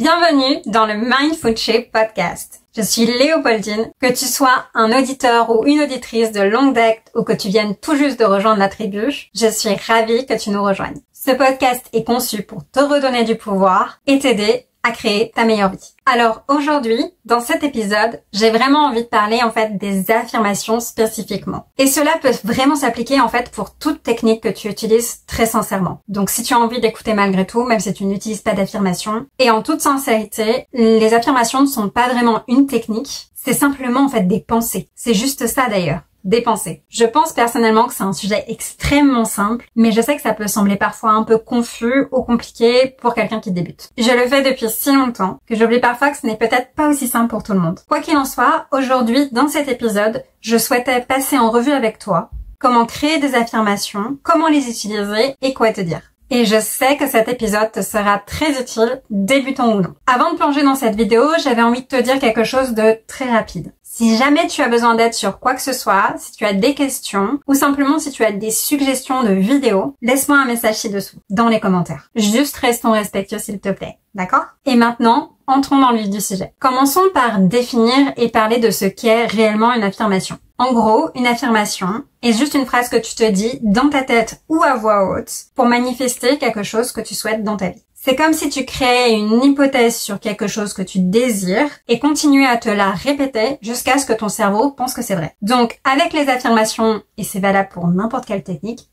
Bienvenue dans le Mindful Shape Podcast. Je suis Léopoldine. Que tu sois un auditeur ou une auditrice de longue date ou que tu viennes tout juste de rejoindre la tribu, je suis ravie que tu nous rejoignes. Ce podcast est conçu pour te redonner du pouvoir et t'aider à créer ta meilleure vie. Alors aujourd'hui, dans cet épisode, j'ai vraiment envie de parler des affirmations spécifiquement. Et cela peut vraiment s'appliquer pour toute technique que tu utilises très sincèrement. Donc si tu as envie d'écouter malgré tout, même si tu n'utilises pas d'affirmations, et en toute sincérité, les affirmations ne sont pas vraiment une technique, c'est simplement des pensées. C'est juste ça d'ailleurs. Des pensées. Je pense personnellement que c'est un sujet extrêmement simple, mais je sais que ça peut sembler parfois un peu confus ou compliqué pour quelqu'un qui débute. Je le fais depuis si longtemps que j'oublie parfois que ce n'est peut-être pas aussi simple pour tout le monde. Quoi qu'il en soit, aujourd'hui, dans cet épisode, je souhaitais passer en revue avec toi comment créer des affirmations, comment les utiliser et quoi te dire. Et je sais que cet épisode te sera très utile, débutant ou non. Avant de plonger dans cette vidéo, j'avais envie de te dire quelque chose de très rapide. Si jamais tu as besoin d'aide sur quoi que ce soit, si tu as des questions, ou simplement si tu as des suggestions de vidéos, laisse-moi un message ci-dessous, dans les commentaires. Juste restons respectueux s'il te plaît, d'accord? Et maintenant, entrons dans le vif du sujet. Commençons par définir et parler de ce qu'est réellement une affirmation. En gros, une affirmation est juste une phrase que tu te dis dans ta tête ou à voix haute pour manifester quelque chose que tu souhaites dans ta vie. C'est comme si tu créais une hypothèse sur quelque chose que tu désires et continuais à te la répéter jusqu'à ce que ton cerveau pense que c'est vrai. Donc, avec les affirmations, et c'est valable pour n'importe quelle technique,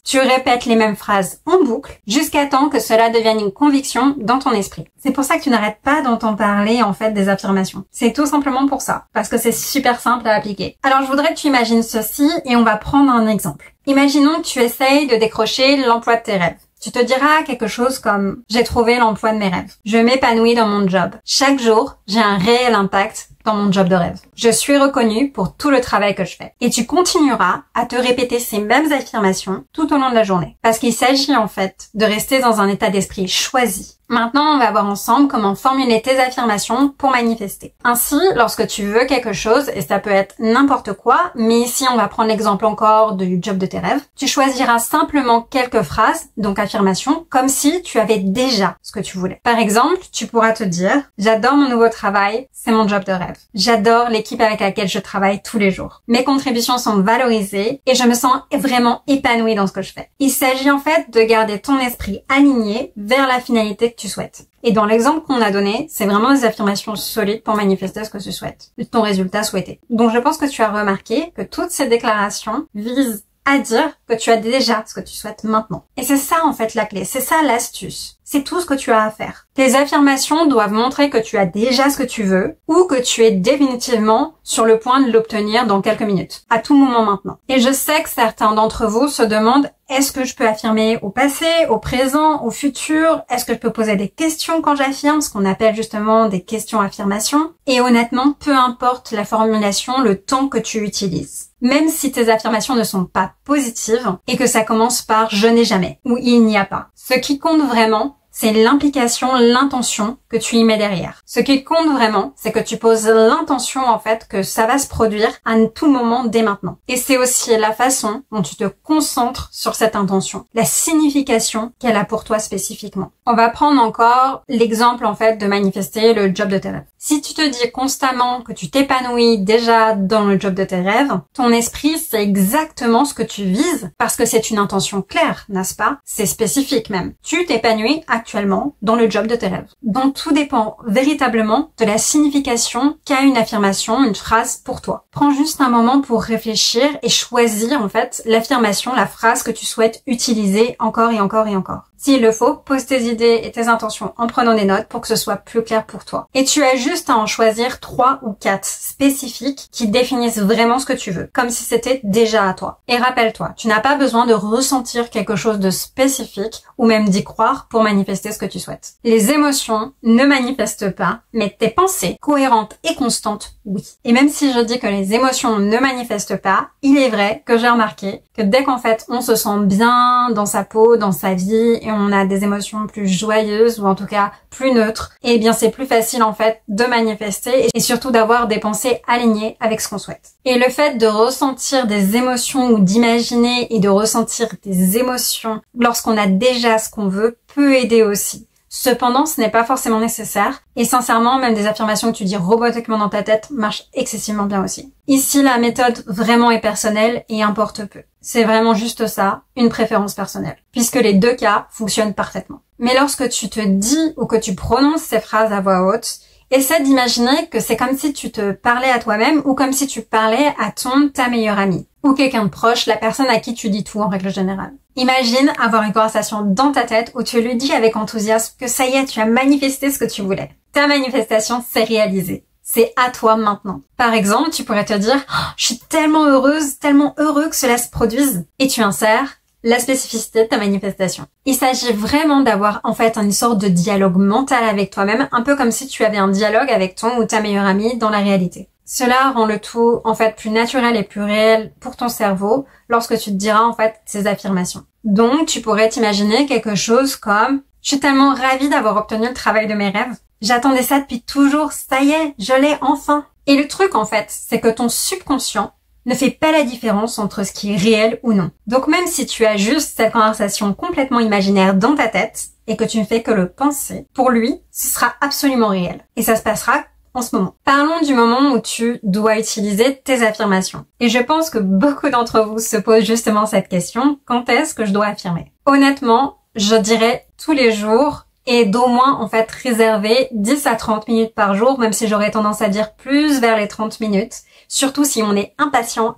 tu répètes les mêmes phrases en boucle jusqu'à temps que cela devienne une conviction dans ton esprit. C'est pour ça que tu n'arrêtes pas d'entendre parler, des affirmations. C'est tout simplement pour ça, parce que c'est super simple à appliquer. Alors, je voudrais que tu imagines ceci et on va prendre un exemple. Imaginons que tu essayes de décrocher l'emploi de tes rêves. Tu te diras quelque chose comme « J'ai trouvé l'emploi de mes rêves. Je m'épanouis dans mon job. Chaque jour, j'ai un réel impact dans mon job de rêve. Je suis reconnue pour tout le travail que je fais. » Et tu continueras à te répéter ces mêmes affirmations tout au long de la journée. Parce qu'il s'agit de rester dans un état d'esprit choisi. Maintenant, on va voir ensemble comment formuler tes affirmations pour manifester. Ainsi, lorsque tu veux quelque chose, et ça peut être n'importe quoi, mais ici on va prendre l'exemple encore du job de tes rêves, tu choisiras simplement quelques phrases, donc affirmations, comme si tu avais déjà ce que tu voulais. Par exemple, tu pourras te dire « J'adore mon nouveau travail, c'est mon job de rêve. J'adore l'équipe avec laquelle je travaille tous les jours. Mes contributions sont valorisées et je me sens vraiment épanouie dans ce que je fais. » Il s'agit de garder ton esprit aligné vers la finalité que tu souhaites. Et dans l'exemple qu'on a donné, c'est vraiment des affirmations solides pour manifester ce que tu souhaites, ton résultat souhaité. Donc je pense que tu as remarqué que toutes ces déclarations visent à dire que tu as déjà ce que tu souhaites maintenant. Et c'est ça la clé, c'est ça l'astuce. C'est tout ce que tu as à faire. Tes affirmations doivent montrer que tu as déjà ce que tu veux ou que tu es définitivement sur le point de l'obtenir dans quelques minutes, à tout moment maintenant. Et je sais que certains d'entre vous se demandent est-ce que je peux affirmer au passé, au présent, au futur? Est-ce que je peux poser des questions quand j'affirme, ce qu'on appelle justement des questions-affirmations? Et honnêtement, peu importe la formulation, le temps que tu utilises. Même si tes affirmations ne sont pas positives et que ça commence par « je n'ai jamais » ou « il n'y a pas ». Ce qui compte vraiment, c'est l'implication, l'intention que tu y mets derrière. Ce qui compte vraiment, c'est que tu poses l'intention que ça va se produire à tout moment dès maintenant. Et c'est aussi la façon dont tu te concentres sur cette intention, la signification qu'elle a pour toi spécifiquement. On va prendre encore l'exemple de manifester le job de tes rêves. Si tu te dis constamment que tu t'épanouis déjà dans le job de tes rêves, ton esprit sait exactement ce que tu vises parce que c'est une intention claire, n'est-ce pas? C'est spécifique même. Tu t'épanouis actuellement dans le job de tes rêves. Donc tout dépend véritablement de la signification qu'a une affirmation, une phrase pour toi. Prends juste un moment pour réfléchir et choisir l'affirmation, la phrase que tu souhaites utiliser encore et encore et encore. S'il le faut, pose tes idées et tes intentions en prenant des notes pour que ce soit plus clair pour toi. Et tu as juste à en choisir 3 ou 4 spécifiques qui définissent vraiment ce que tu veux, comme si c'était déjà à toi. Et rappelle-toi, tu n'as pas besoin de ressentir quelque chose de spécifique ou même d'y croire pour manifester ce que tu souhaites. Les émotions ne manifestent pas, mais tes pensées cohérentes et constantes, oui. Et même si je dis que les émotions ne manifestent pas, il est vrai que j'ai remarqué que dès on se sent bien dans sa peau, dans sa vie, et on a des émotions plus joyeuses ou en tout cas plus neutres, et bien c'est plus facile de manifester et surtout d'avoir des pensées alignées avec ce qu'on souhaite. Et le fait de ressentir des émotions ou d'imaginer et de ressentir des émotions lorsqu'on a déjà ce qu'on veut peut aider aussi Cependant, ce n'est pas forcément nécessaire. Et sincèrement, même des affirmations que tu dis robotiquement dans ta tête marchent excessivement bien aussi. Ici, la méthode vraiment est personnelle et importe peu. C'est vraiment juste ça, une préférence personnelle. Puisque les deux cas fonctionnent parfaitement. Mais lorsque tu te dis ou que tu prononces ces phrases à voix haute, essaie d'imaginer que c'est comme si tu te parlais à toi-même ou comme si tu parlais à ta meilleure amie. Ou quelqu'un de proche, la personne à qui tu dis tout en règle générale. Imagine avoir une conversation dans ta tête où tu lui dis avec enthousiasme que ça y est, tu as manifesté ce que tu voulais. Ta manifestation s'est réalisée. C'est à toi maintenant. Par exemple, tu pourrais te dire « Je suis tellement heureuse, tellement heureux que cela se produise » et tu insères la spécificité de ta manifestation. Il s'agit vraiment d'avoir en fait une sorte de dialogue mental avec toi-même, un peu comme si tu avais un dialogue avec ton ou ta meilleure amie dans la réalité. Cela rend le tout en fait plus naturel et plus réel pour ton cerveau lorsque tu te diras en fait ces affirmations. Donc tu pourrais t'imaginer quelque chose comme « Je suis tellement ravie d'avoir obtenu le travail de mes rêves. J'attendais ça depuis toujours, ça y est, je l'ai enfin !» Et le truc en fait, c'est que ton subconscient ne fait pas la différence entre ce qui est réel ou non. Donc même si tu as juste cette conversation complètement imaginaire dans ta tête et que tu ne fais que le penser, pour lui, ce sera absolument réel. Et ça se passera en ce moment. Parlons du moment où tu dois utiliser tes affirmations. Et je pense que beaucoup d'entre vous se posent justement cette question, quand est-ce que je dois affirmer? Honnêtement, je dirais tous les jours et d'au moins en fait réserver 10 à 30 minutes par jour, même si j'aurais tendance à dire plus vers les 30 minutes, surtout si on est impatiente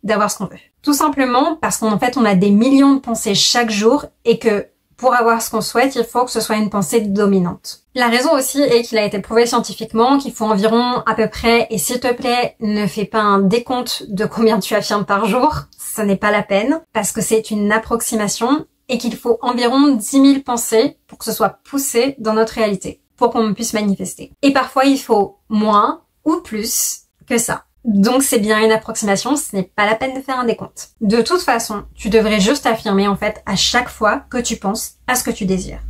d'avoir ce qu'on veut. Tout simplement parce qu'en fait on a des millions de pensées chaque jour et que pour avoir ce qu'on souhaite, il faut que ce soit une pensée dominante. La raison aussi est qu'il a été prouvé scientifiquement qu'il faut environ à peu près, et s'il te plaît, ne fais pas un décompte de combien tu affirmes par jour, ce n'est pas la peine, parce que c'est une approximation et qu'il faut environ 10 000 pensées pour que ce soit poussé dans notre réalité, pour qu'on puisse manifester. Et parfois, il faut moins ou plus que ça. Donc c'est bien une approximation, ce n'est pas la peine de faire un décompte. De toute façon, tu devrais juste affirmer en fait à chaque fois que tu penses à ce que tu désires.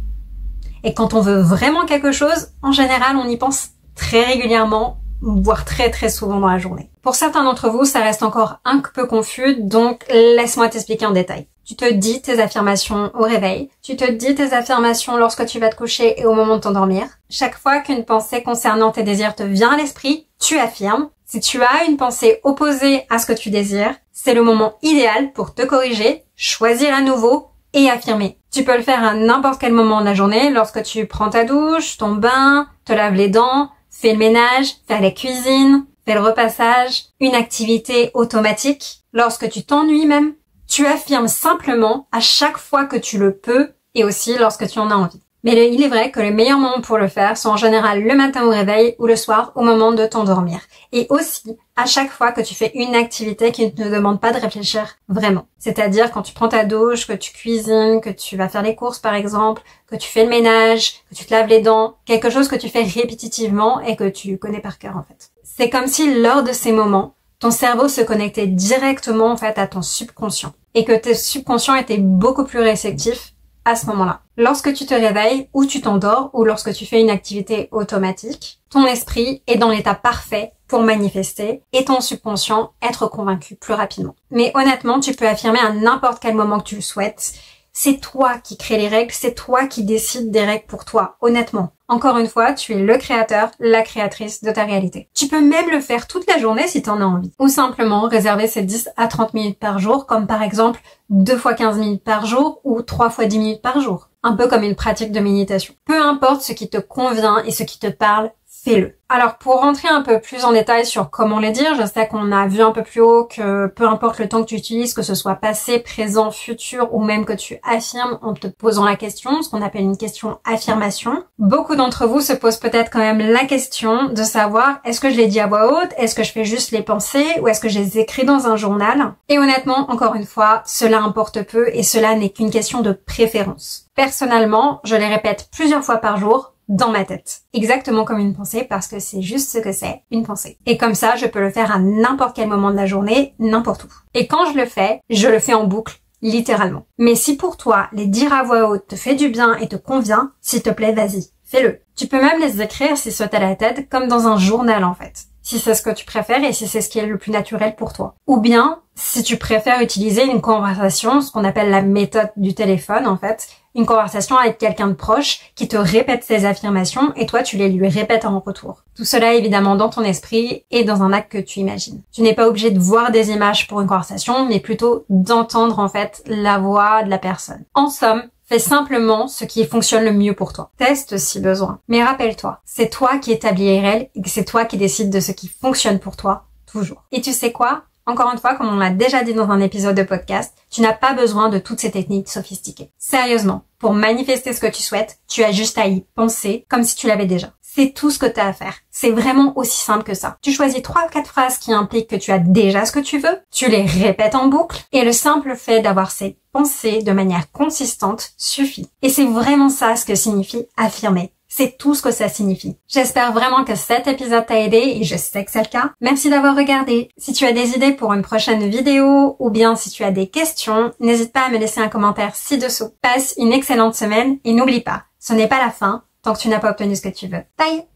Et quand on veut vraiment quelque chose, en général, on y pense très régulièrement, voire très souvent dans la journée. Pour certains d'entre vous, ça reste encore un peu confus, donc laisse-moi t'expliquer en détail. Tu te dis tes affirmations au réveil, tu te dis tes affirmations lorsque tu vas te coucher et au moment de t'endormir. Chaque fois qu'une pensée concernant tes désirs te vient à l'esprit, tu affirmes. Si tu as une pensée opposée à ce que tu désires, c'est le moment idéal pour te corriger, choisir à nouveau et affirmer. Tu peux le faire à n'importe quel moment de la journée, lorsque tu prends ta douche, ton bain, te laves les dents, fais le ménage, fais la cuisine, fais le repassage, une activité automatique, lorsque tu t'ennuies même. Tu affirmes simplement à chaque fois que tu le peux et aussi lorsque tu en as envie. Mais il est vrai que les meilleurs moments pour le faire sont en général le matin au réveil ou le soir au moment de t'endormir. Et aussi à chaque fois que tu fais une activité qui ne te demande pas de réfléchir vraiment. C'est-à-dire quand tu prends ta douche, que tu cuisines, que tu vas faire les courses par exemple, que tu fais le ménage, que tu te laves les dents, quelque chose que tu fais répétitivement et que tu connais par cœur en fait. C'est comme si lors de ces moments, ton cerveau se connectait directement en fait à ton subconscient et que tes subconscients étaient beaucoup plus réceptifs à ce moment-là. Lorsque tu te réveilles ou tu t'endors ou lorsque tu fais une activité automatique, ton esprit est dans l'état parfait pour manifester et ton subconscient être convaincu plus rapidement. Mais honnêtement, tu peux affirmer à n'importe quel moment que tu le souhaites. C'est toi qui crée les règles, c'est toi qui décides des règles pour toi, honnêtement. Encore une fois, tu es le créateur, la créatrice de ta réalité. Tu peux même le faire toute la journée si tu en as envie. Ou simplement réserver ces 10 à 30 minutes par jour, comme par exemple 2 fois 15 minutes par jour ou 3 fois 10 minutes par jour. Un peu comme une pratique de méditation. Peu importe ce qui te convient et ce qui te parle, fais-le. Alors pour rentrer un peu plus en détail sur comment les dire, je sais qu'on a vu un peu plus haut que peu importe le temps que tu utilises, que ce soit passé, présent, futur ou même que tu affirmes en te posant la question, ce qu'on appelle une question affirmation. Beaucoup d'entre vous se posent peut-être quand même la question de savoir est-ce que je les dis à voix haute, est-ce que je fais juste les pensées ou est-ce que je les écris dans un journal? Et honnêtement, encore une fois, cela importe peu et cela n'est qu'une question de préférence. Personnellement, je les répète plusieurs fois par jour dans ma tête. Exactement comme une pensée parce que c'est juste ce que c'est, une pensée. Et comme ça, je peux le faire à n'importe quel moment de la journée, n'importe où. Et quand je le fais en boucle, littéralement. Mais si pour toi, les dire à voix haute te fait du bien et te convient, s'il te plaît, vas-y, fais-le. Tu peux même les écrire si ça à la tête, comme dans un journal en fait. si c'est ce que tu préfères et si c'est ce qui est le plus naturel pour toi. Ou bien, si tu préfères utiliser une conversation, ce qu'on appelle la méthode du téléphone en fait, une conversation avec quelqu'un de proche qui te répète ses affirmations et toi tu les lui répètes en retour. Tout cela évidemment dans ton esprit et dans un acte que tu imagines. Tu n'es pas obligé de voir des images pour une conversation, mais plutôt d'entendre en fait la voix de la personne. En somme, fais simplement ce qui fonctionne le mieux pour toi. Teste si besoin. Mais rappelle-toi, c'est toi qui établis les règles et c'est toi qui décides de ce qui fonctionne pour toi, toujours. Et tu sais quoi? Encore une fois, comme on l'a déjà dit dans un épisode de podcast, tu n'as pas besoin de toutes ces techniques sophistiquées. Sérieusement, pour manifester ce que tu souhaites, tu as juste à y penser comme si tu l'avais déjà. C'est tout ce que tu as à faire. C'est vraiment aussi simple que ça. Tu choisis 3-4 phrases qui impliquent que tu as déjà ce que tu veux, tu les répètes en boucle, et le simple fait d'avoir ces pensées de manière consistante suffit. Et c'est vraiment ça ce que signifie affirmer. C'est tout ce que ça signifie. J'espère vraiment que cet épisode t'a aidé et je sais que c'est le cas. Merci d'avoir regardé. Si tu as des idées pour une prochaine vidéo ou bien si tu as des questions, n'hésite pas à me laisser un commentaire ci-dessous. Passe une excellente semaine et n'oublie pas, ce n'est pas la fin tant que tu n'as pas obtenu ce que tu veux. Bye!